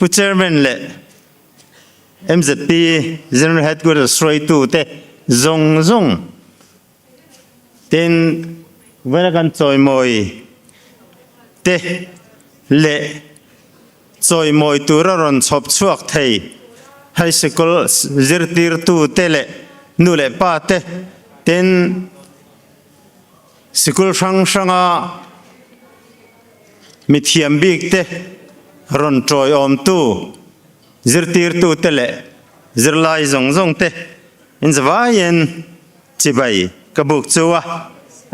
chairman le MZP General Headquarters roi tu te zong ten vena kan choi moi te le choi moi tura ron chop chuak thei high school zirtir tu te le nu le pa te ten school shanga mithiam bik te ron troi om tu zirtir tu te le zirlai zong te in zavayen chibai kabuk chuwa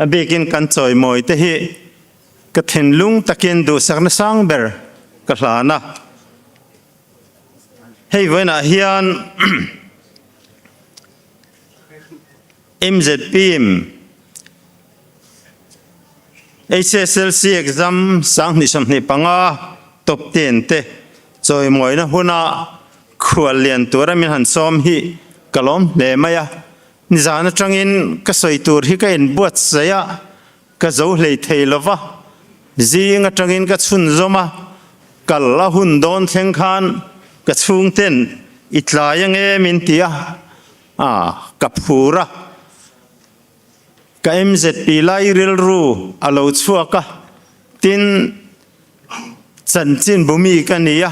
abekin kan choi moi te hi ka thenlung takin du sakna sang ber ka hlana hei vena hian MZP HSLC exam sang ni sam ni panga top-10 te choi moi na huna khual lian tura min han som hi kalom le maya ni zana tangin ka soi tur hi ka in buatsaih ka zo hlei thei lova zinga tangin ka chun zoma kalla hun don thleng khan ka chung ten itlaya nge min tia ka phura ka MZP lai ril ru alo chuaka tin chanchin bumi ka nia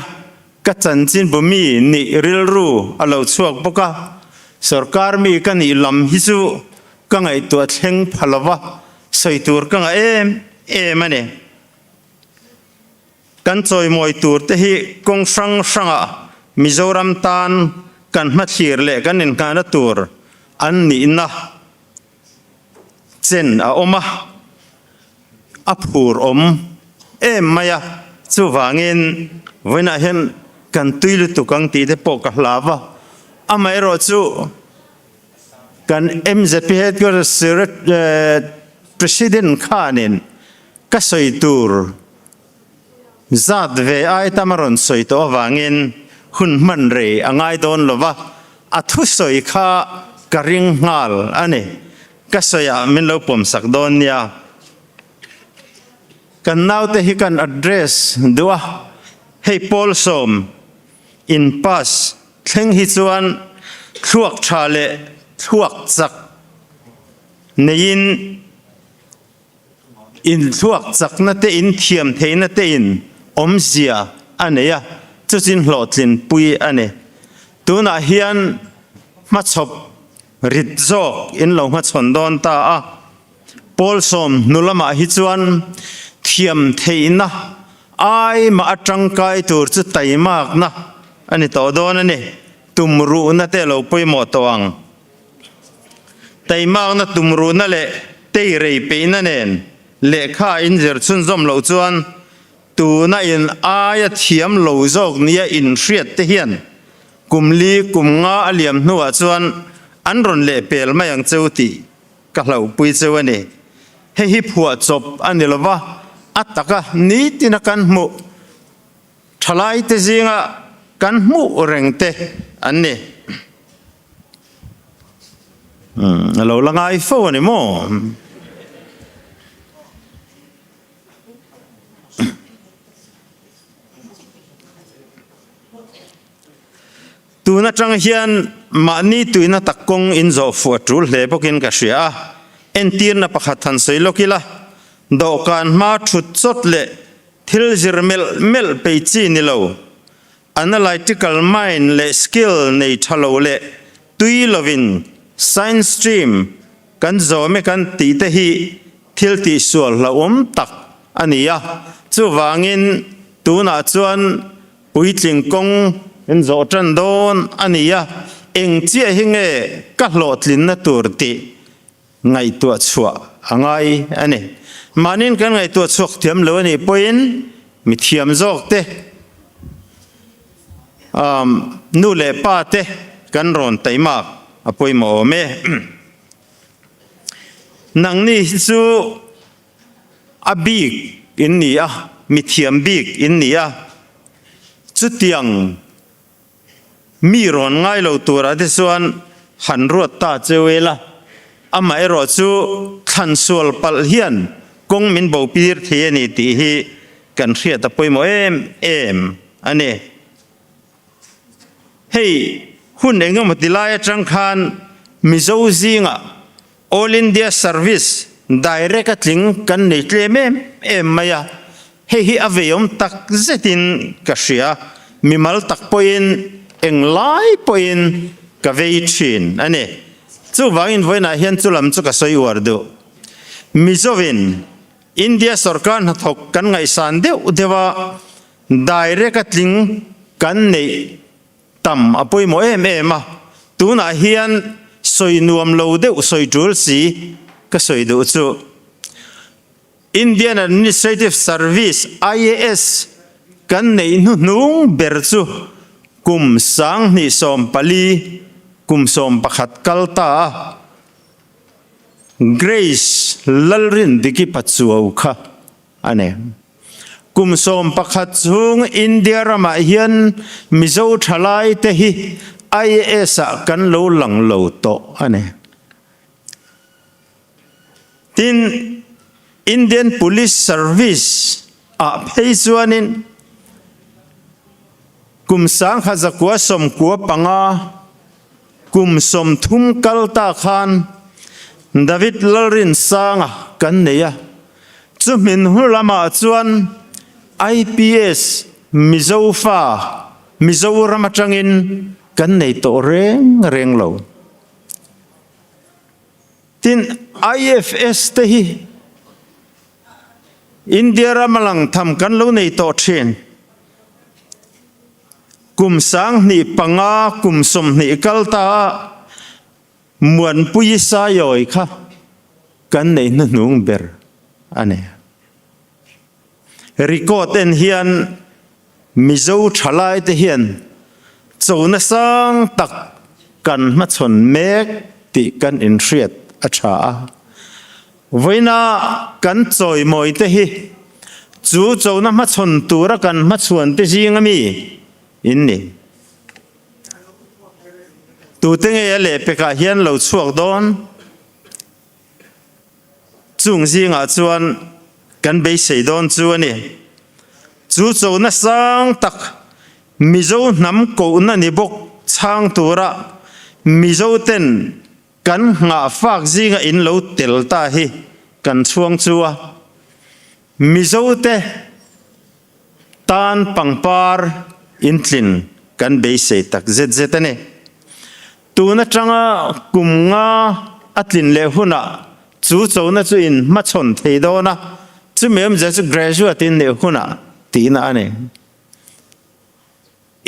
ka chanchin bumi ni ril ru alo chuak boka sarkar mi ka ni lam hi chu ka ngai tu thleng phalawa soitur ka nga em ane kan choi moi tur te hi kong sanga Mizoram tan kan mathir le kan in kana tur an ni na chen a oma aphur om maya chu wangin voina hen kan tuilu tukang ti te po ka hlawa amai ro chu kan MZP Headquarters president khanin ka soitur zat ve ai tamaron soito wangin hun man re angai don lova athu soi kha karing ngal ane kasoya min lo pom sak don ya kan naw te hi kan address dua hei Paul som in pass thleng hi chuan thuak thale thuak chak nein in thuak chak na te in thiam theina te in omzia aneya chuchin hlotlin pui ane tuna hian ma chop rit zok in lo nga chondon ta a Paul som nulama hi chuan thiam theina ai ma atangkai tur chu taimak na ani to don ani tumru na te lo pui mo tawang taimak na tumru na le tei rei pe na nen le kha in zer chun zom lo chuan tu na in aya thiam lo zok nia in hriat te hian kumli kumnga aliam hnuwa chuan anron le pel mayang cheuti ka hlau pui chewani he hi phua chop anilova ataka ni tinakan mu thalai te zinga kan mu rengte anni lo langai phone mo tuna tang hian mani tuina takong in zo fu atul le bokin ka hria entir na pakhat than soilokila dokan ma thut chot le thil zirmel mel peichi ni lo analytical mind le skill nei thalo le tui lovin science stream kan zo me kan ti te hi thil ti sual la tak ania chu wangin tuna chuan puitling kong in zo tran don ania eng chia hinge ka hlotlin na turti ngai tu chua angai ane manin kan ngai tu chuak thiam lo ani poin mi thiam zok te nu le pa te kan ron taimak apoi mo me nang ni chu abik in ni a mi thiam bik in ni a chu tiang mi ron ngai lo tura de suan han ruat ta chewela amai ro chu khan sual pal hian kong min bo pir the ni ti hi kan hria ta poimo em ane hey hun engam matilaya trangkhan Mizo zinga All India Service direct atling kan nei tlem maya hei hi aveyom tak zetin kashia mimal tak poin englai poin ka vei thin ane chu wangin voina hian chulam chu ka soi wardu Mizovin India sarkar na thok kan ngai san de udewa direct atling kan nei tam apoi mo ma tuna hian soi nuam lo de soi tul si ka soi du chu Indian Administrative Service IAS kan nei nu nung ber chu kum sang ni som pali kum som pakhat kalta Grace lalrin diki patsuaw kha ane kum som pakhat chung India rama hian Mizo thalai te hi IAS kan lo lang lo to ane tin Indian Police Service a pheizuanin kum sang khazakwa som kwa panga kum som thum kalta khan David lalrin sanga kan neya chumin hulama chuan IPS Mizo fa Mizo ramatangin kan nei to reng lo tin IFS te hi India ramalang tham kan lo nei to thin kum sang ni panga kum som ni kalta muan pui sa yoi kha kan nei na nung ber ane record en hian Mizo thalai te hian chona sang tak kan ma chon mek ti kan in hriat acha voina kan choi moi te hi chu chona ma chon tura kan ma chuan te jingami inni tu tenge le peka hian lo chuak don chung jinga chuan kan be sei don chu ani chu chona sang tak Mizo nam ko na ni bok chang tura Mizo ten kan nga fak jinga in lo tel ta hi kan chuang chua Mizo te tan pangpar intlin kan be sei tak zet ane tuna changa kumnga atlin le huna chu chona chu in ma chon thei do na chu mem ja chu graduate in le huna tina ane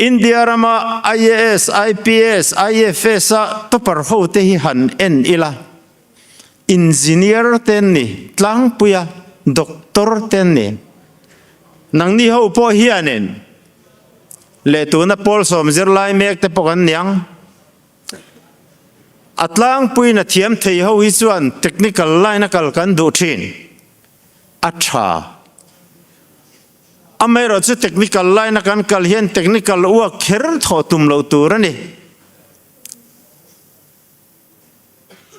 India rama IAS IPS IFS to par ho te hi han en ila engineer ten ni tlang puya doctor ten ni nang ni ho po hianen le tuna pol som zir lai mek te pokan nyang atlang pui na thiam thei ho hi chuan technical line kal kan du thin acha amero chu technical line kan kal hian technical work kher tho tum lo turani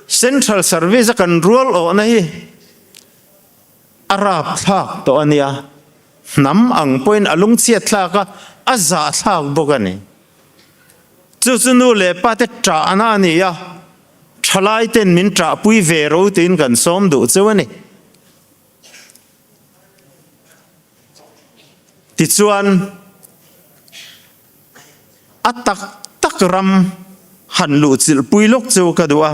central service kan rule o na hi arab thak to ania nam ang point alung chiat thlaka aza thak bokani chu nu le pa te tra ana ni ya thalai ten min tra pui ve ro tin kan som du chuani ti chuan atak tak ram han lu chil pui lok chu ka duwa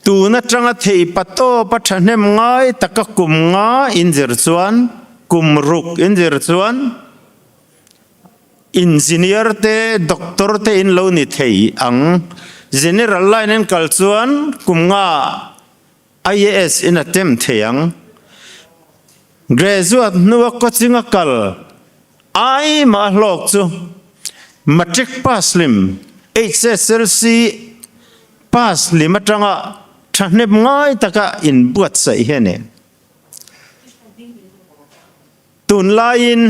tu na tanga thei pato pathanem ngai taka kum nga injir chuan kum ruk injir chuan engineer te doctor te in lo ni thei ang general line en kal chuan kum nga IAS in attempt theyang graduate nuwa coaching akal ai ma lok chu matric pass lim HSLC pass lim atanga thanep ngai taka in buatsaih hene tun lain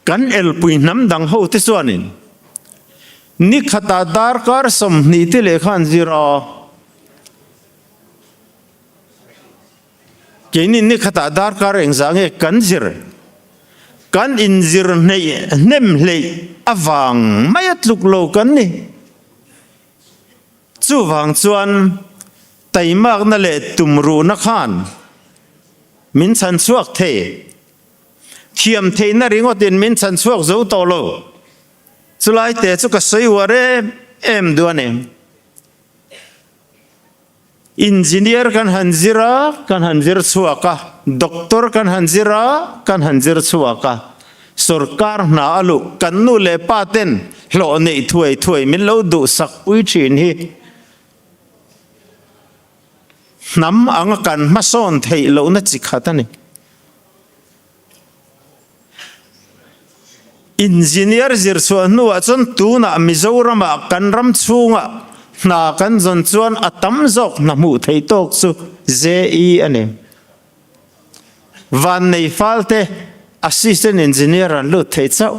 kan el pui nam dang ho te chuanin ni khata dar kar som ni te le khan zira kenin ni khata dar kar engzange kan injir nei nem lei awang mayat luk lo kan ni chu wang chuan taimak na le tumru na khan min chan chuak the thiam the na ringot in min chan chuak zo to lo chulai te chu ka sei ware em duane engineer kan hanjir chuaka doctor kan hanjir chuaka sarkar na alu kan nu le paten lo nei thuai min lo du sak pui thin hi nam anga kan ma son thei lo na chi khatani engineer zir chuan nu a chon tu na Mizoram kan ram chunga na kan zon chuan atam zok na mu thei tok chu je ane van nei falte assistant engineer an lu thei chau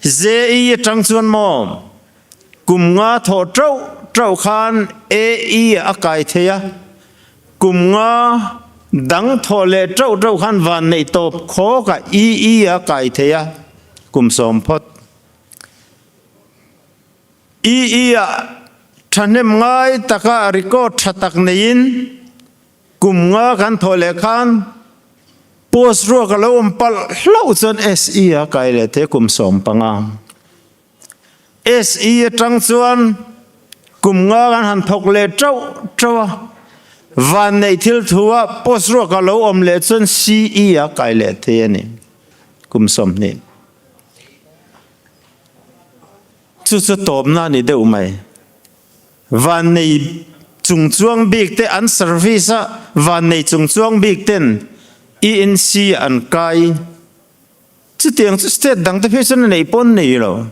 je tang chuan mom kum nga tho trau khan akai theya kum nga dang tho le trau khan van nei top kho ka akai theya kum som phot thanem ngai taka record thatak nein kum nga kan thole khan post ro ka lo pal hlo chon se kai le the kum som panga se tang chuan kum nga kan han thok le trau van nei thil thuwa post ro ka lo le chon ce kai le the ni kum som ni chu top na ni deuh mai van nei chung chuang bik te an service van nei chung chuang bik ten ENC an kai chu tiang chu state dang te phesen nei pon nei lo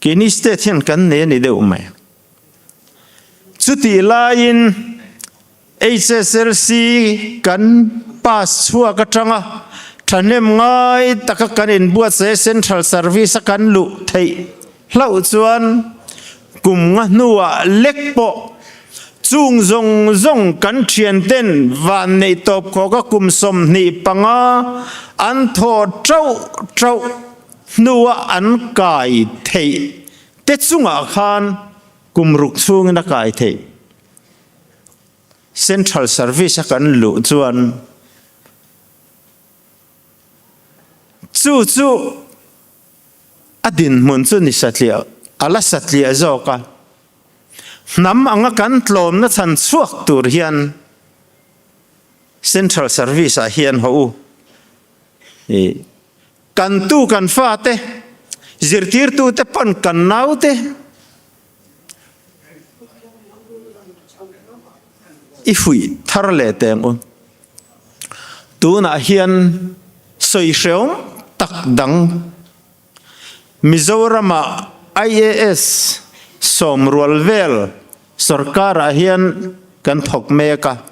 kini state hian kan ne ni deuh mai chu ti lain HSLC kan pass chua ka tanga thanem ngai taka kanin buatsaih central service kan lu thei hlau chuan kum nga nuwa lekpo chung zong kan thian ten van nei top kho ka kum som ni panga an tho trau nuwa an kai thei te chunga khan kum ruk chung na kai thei central service kan lu chuan chu adin mun chu ni satlia ala satlia zoka nam anga kan tlom na chan chuak tur hian central service a hian ho kan tu kan fa te zirtir tu te pan kan nau te ifui thar le teng un tu na hian soi hreum tak dang Mizoram IAS som rualvel sarkar hian kan thok meka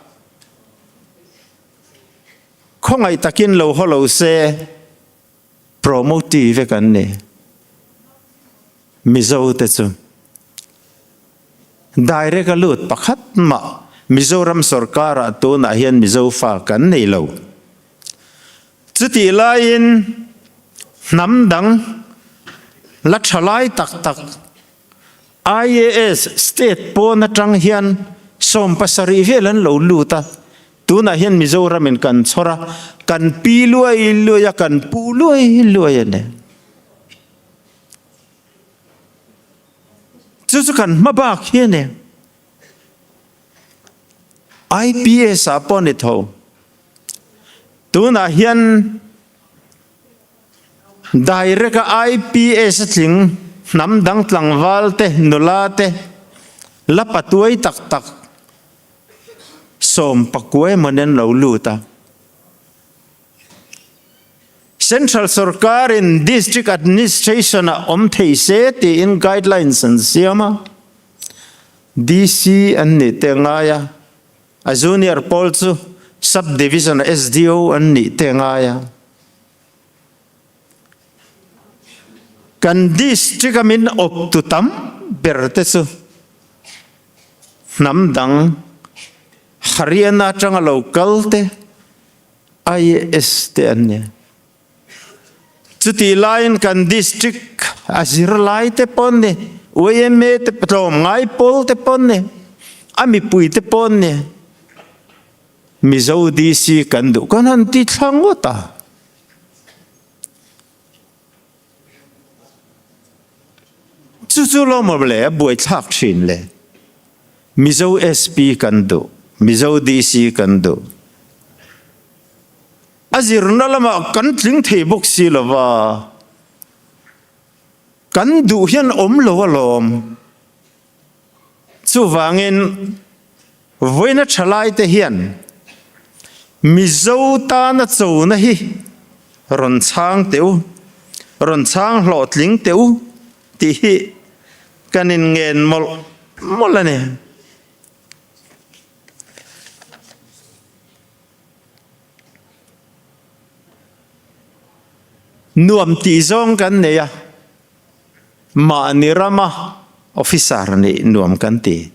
khongai takin lo holo se promotive kan ne Mizo te chu direct alut pakhat ma Mizoram sarkar tu na hian Mizo fa kan nei lo chuti lain namdang la thalai tak IAS state po na tang hian som pasari velan lo luta tuna hian Mizoram in kan chora kan pi luai kan pu luai ne chu kan mabak hian ne IPS upon it ho tuna hian direct IPS thing nam dang tlangwal te nula te lapatuai tak som pakwe manen lo luta central sarkar in district administration om thei se ti in guidelines and siama DC an ni te ngaya a junior polchu subdivision SDO an ni te ngaya kan district amin op tu tam berte chu namdang Haryana tanga local te IS te an ne chuti line kan district azir lai te pon ne OMA te patom ngai pol te pon ne ami pui te pon ne Mizo DC kan du kan han ti thangota chu lo mo ble buai thak thin le Mizo SP kan du Mizo DC kan du azir na lama kan tlingte bok si lawa kan du hian om lo lom chu wangin voina thalai te hian Mizo ta na chou na hi ron chang teu ron chang hlo tling teu ti hi kanin ngen mol ane nuam ti zong kan ne ya ma ni rama officer ni nuam kan ti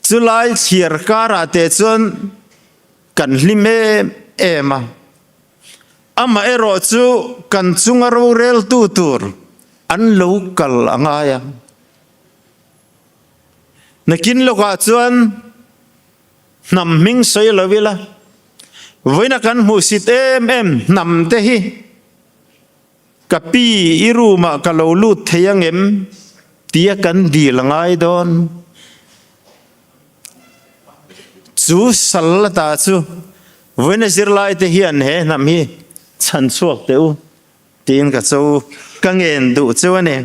chulai thiar kara te chon kan hlime ema ama ero chu kan chunga ro rel tu tur an local angaya nakin loka chuan nam ming soi lovila voina kan hu sit em nam te hi kapi iruma kalo lut theyang em tia kan di langai don chu sallata chu voina zirlai te hian he nam hi chan chuak teu tin ka chu kangen du chu ane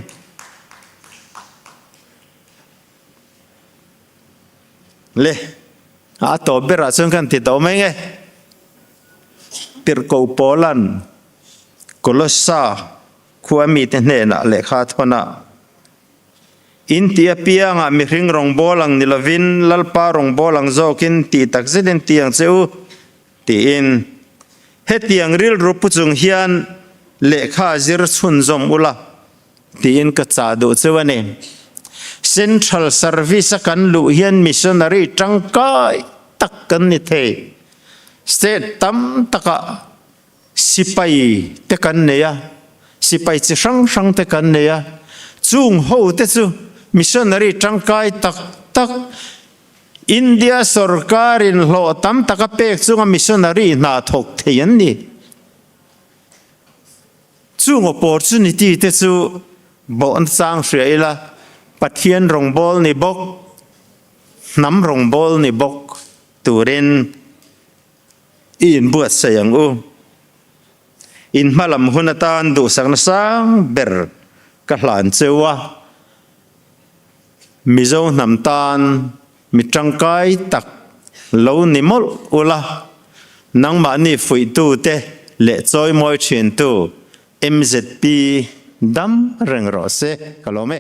le a to bera chung kan ti to mai nge tir ko Poland Kolosa khuami te hne na le kha thona India pianga mi hring rong bolang nilovin lalpa rong bolang zokin ti takzeden tiang cheu ti in he tiang ril rupu chung hian le kha zir chun zom ula ti in ka cha do chewani central service kan lu hian missionary tangkai tak kan ni the state tam taka sipai te kan ne ya sipai chi sang te kan ne ya chung ho te chu missionary tangkai tak India sarkarin lo tam taka pek chunga missionary na thok theyan ni chung opportunity te chu bon sang shreila pathian rong bol ni bok nam rong bol ni bok turin in buatsaih ang u in malam hunatan du sang sang ber kahlan chewa Mizo nam tan mi tangkai tak lo ni mol ula nang ma ni fui tu te le choi moi chin tu MZP dam reng ro se kalome